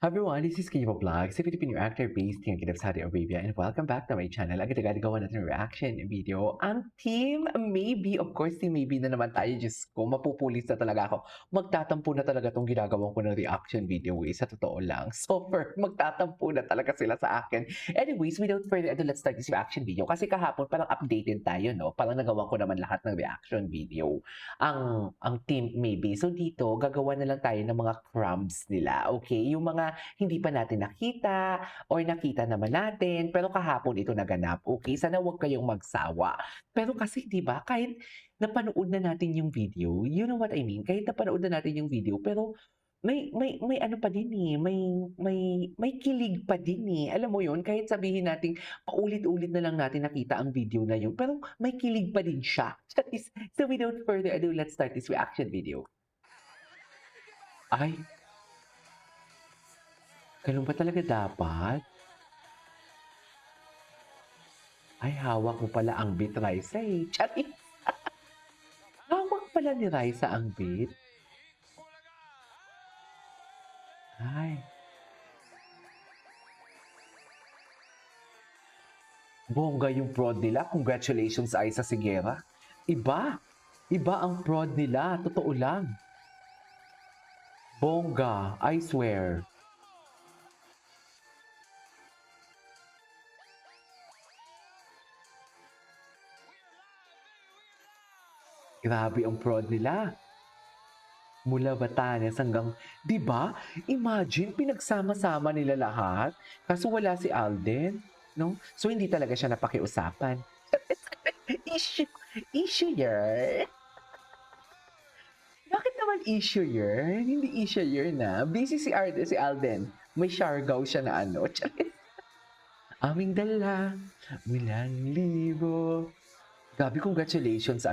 Hi everyone, this is Kiva Vlogs, a Filipino actor based here in Saudi Arabia, and welcome back to my channel. Agad-agad gawa natin ng reaction video. Ang team Maybe, of course, team Maybe na naman tayo. Diyos ko, mapupulis na talaga ako. Magtatampo na talaga tong ginagawa ko ng reaction video sa totoo lang. So, magtatampo na talaga sila sa akin. Anyways, without further ado, let's start this reaction video. Kasi kahapon, parang updated tayo, no? Parang nagawa ko naman lahat ng reaction video. Ang team Maybe. So, dito, gagawa na lang tayo ng mga crumbs nila. Okay? Yung mga hindi pa natin nakita or nakita naman natin pero kahapon ito naganap. Okay, sana wag kayong magsawa. Pero kasi 'di ba kahit napanood na natin yung video, you know what I mean? Kahit napanood na natin yung video pero may ano pa din may kilig pa din Alam mo yun, kahit sabihin nating paulit-ulit na lang natin nakita ang video na yun, pero may kilig pa din siya. So without further ado, let's start this reaction video. Ay, ganun ba talaga dapat? Ay, hawak mo pala ang beat, Raisa, Charis! Hawak pala ni Raisa ang beat? Ay. Bongga yung prod nila. Congratulations, Aiza Sigera. Iba. Iba ang prod nila. Totoo lang. Bongga. I swear. Grabe ang prod nila. Mula Batanes hanggang, di ba? Imagine, pinagsama-sama nila lahat. Kaso wala si Alden, no? So, hindi talaga siya napakiusapan. issue, issue year? Bakit naman issue year? Hindi issue year na. Busy si Alden. May Siargao siya na ano. Aming dala, milang libo. Gabi, congratulations,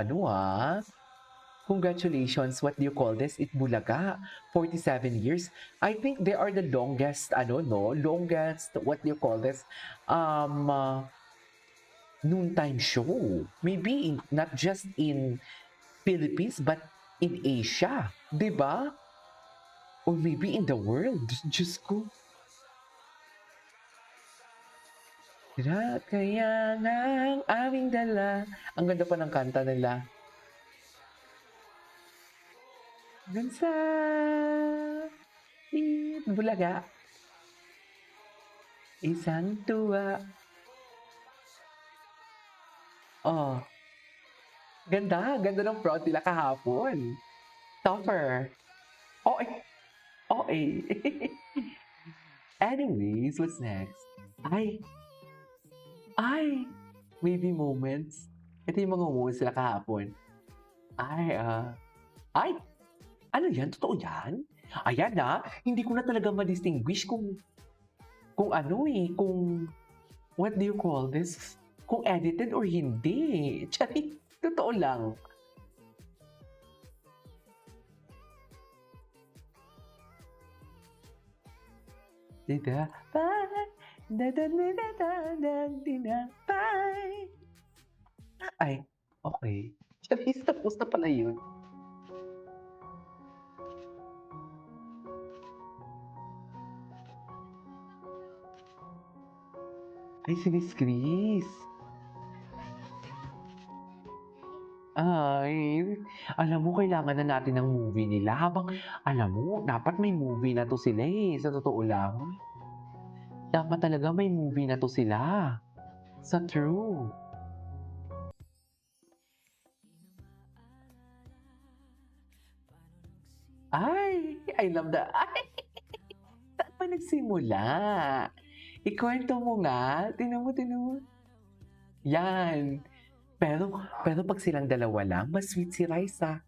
Congratulations, what do you call this? Itbulaga, 47 years. I think they are the longest, longest, what do you call this? Noontime show. Maybe not just in Philippines, but in Asia. Diba? Or maybe in the world. Diyos ko. Kaya nga ang aming dala. Ang ganda pa ng kanta nila. Hanggang sa Bulaga. Isang tuwa. Oh. Ganda. Ganda ng prod nila kahapon. Tougher. Oh, oh, Anyways, what's next? Ay, maybe moments. Ito yung mga moments sila kahapon. Ay, ano yan? Totoo yan? Ayan hindi ko na talaga ma-distinguish kung what do you call this? Kung edited or hindi. Charing, totoo lang. Diba? Bye! Bye! Ay, okay. Charis, tapos na pala yun. Ay, si Miss Chris. Ay, alam mo kailangan na natin ng movie nila alam mo dapat may movie na 'to sila, sa totoo lang. Dapat talaga may movie na 'to sila, sa true. Ay, I love that. Ay, saan ba nagsimula? Ikuwento mo nga, tingnan mo. Yan. Pero 'pag silang dalawa lang, mas sweet si Raisa.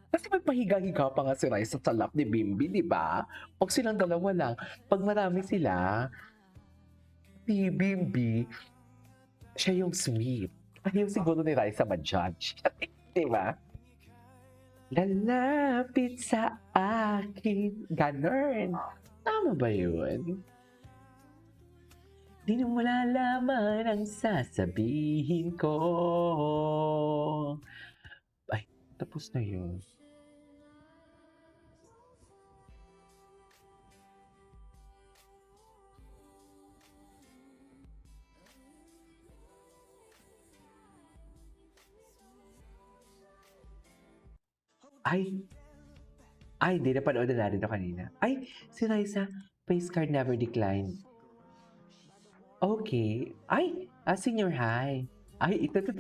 Kasi magpahiga-higa pa nga si Raisa sa lap ni Bimbi, di ba? 'Pag silang dalawa lang, 'pag marami sila, si Bimbi, siya yung sweet. Ayaw siguro ni Raisa ma-judge. Di ba? Lalapit sa akin. Ganun. Tama ba yun? Di mo malalaman ang sasabihin ko. Ay, tapos na yun. Ay, hindi napanood na natin 'to kanina. Ay, si Raisa, face card never declined. Okey. Ay, senior high. Ay, ito, 'to.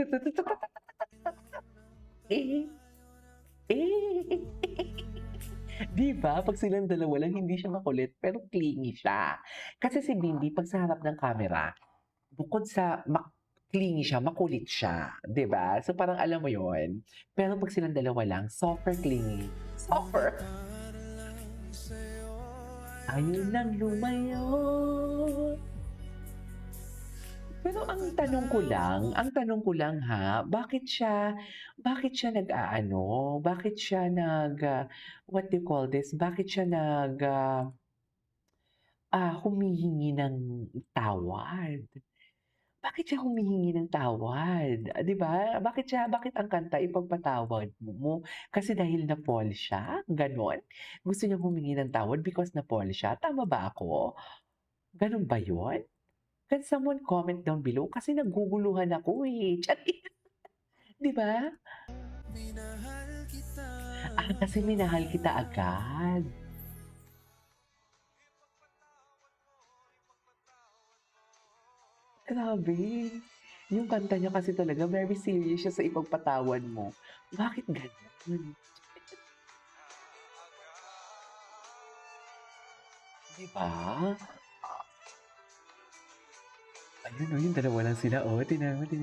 Eh, eh. 'Di ba 'pag silang dalawa lang hindi siya makulit pero clingy siya. Kasi si Bimbi 'pag sa harap ng camera, bukod sa clingy siya, makulit siya, 'di ba? So parang alam mo 'yun. Pero 'pag silang dalawa lang, super clingy. Super. Ayaw nang lumayo. Pero ang tanong ko lang ha, bakit siya nag-aano, bakit siya what do you call this, bakit siya humihingi ng tawad? Bakit siya humihingi ng tawad, 'di ba? Bakit ang kanta "Ipagpatawad mo" kasi dahil na-fall siya, gano'n? Gusto niyang humingi ng tawad because na-fall siya, tama ba ako? Gano'n ba 'yun? Can someone comment down below kasi naguguluhan ako, eh, charis, 'di ba? Kasi minahal kita agad. Grabe, yung kanta niya kasi talaga very serious siya sa ipagpatawad mo. Bakit gano'n, 'di ba? Ayun, oh, yung dalawa lang sila, oh, tignan mo, eh.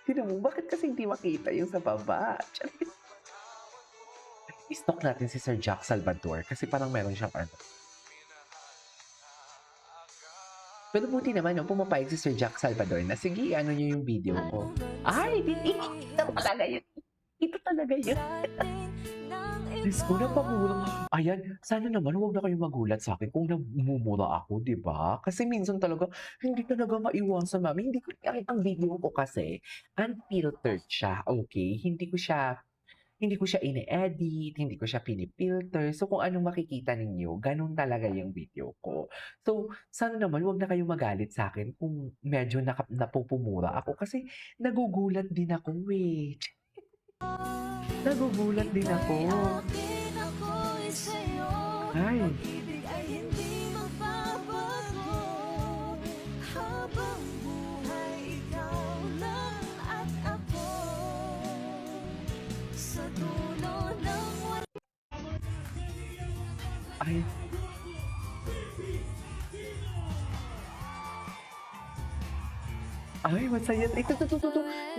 Tignan mo, bakit kasi hindi makita yung sa baba? Charis. I-stalk natin si Sir Jack Salvador kasi parang meron siyang ano. Pero buti naman 'no, pumapayag si Sir Jack Salvador na, "Sige, ano niyo yung video ko." Ay, ito talaga yun. Ito talaga yun. Diyos ko, napamura. Ayan, sana naman huwag na kayong magulat sa'kin kung nagmumura ako, 'di ba? Kasi minsan talaga hindi talaga maiwasan, mami. Hindi ko ang video ko kasi unfiltered siya, okey? Hindi ko siya ine-edit, hindi ko siya pinipilter. So, kung anong makikita ninyo, gano'n talaga yung video ko. So, sana naman 'wag na kayong magalit sa'kin kung medyo napupumura ako kasi nagugulat din ako, eh. Nagugulat din ako. Ay, ay, ay masaya. Ito.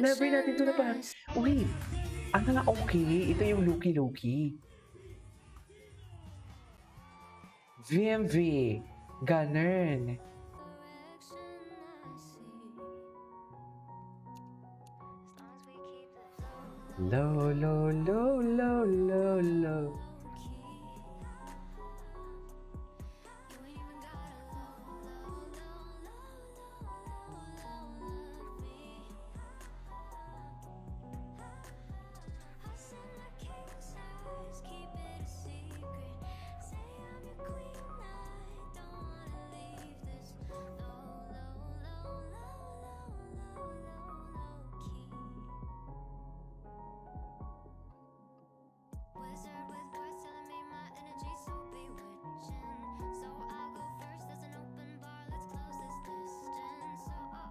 Never natin 'to wait, okey. Ito yung Loki Loki. VMV, gano'n. Low, low, low, low, low, low.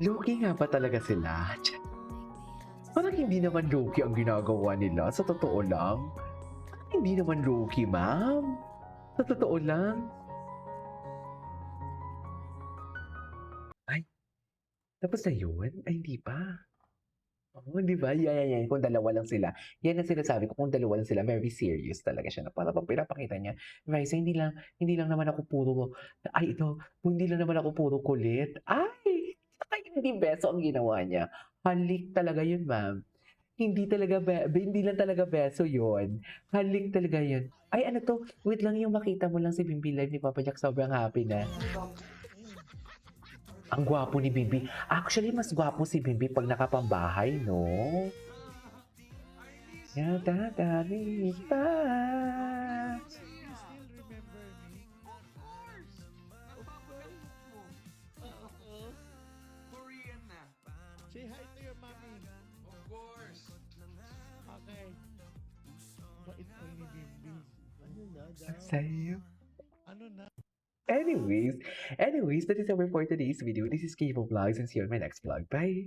Loki nga ba talaga sila? Parang hindi naman low-key ang ginagawa nila, sa totoo lang. Parang hindi naman low-key, ma'am. Sa totoo lang. Ay, tapos na yun? Ay, hindi pa. Oo, 'di ba? Yan, kung dalawa lang sila. Yan ang sinasabi ko, kung dalawa lang sila, very serious talaga siya na para bang pinapakita niya, "Raisa, hindi lang naman ako hindi lang naman ako puro kulit." Ay, saka hindi beso ang ginawa niya. Halik talaga yun, ma'am. Hindi lang talaga beso yun, halik talaga yun. Ay ano 'to, wait lang yung makita mo lang si Bimbi live ni Papa Jack sobrang happy na. Ang gwapo ni Bimbi. Actually mas gwapo si Bimbi 'pag nakapambahay 'no? Yatatarita. Korean na. Say hi to your mommy. Of course. Okay. Sa'yo. Ano na? Anyways, that is our for today's video. This is Kavo Vlogs and see you on my next vlog. Bye!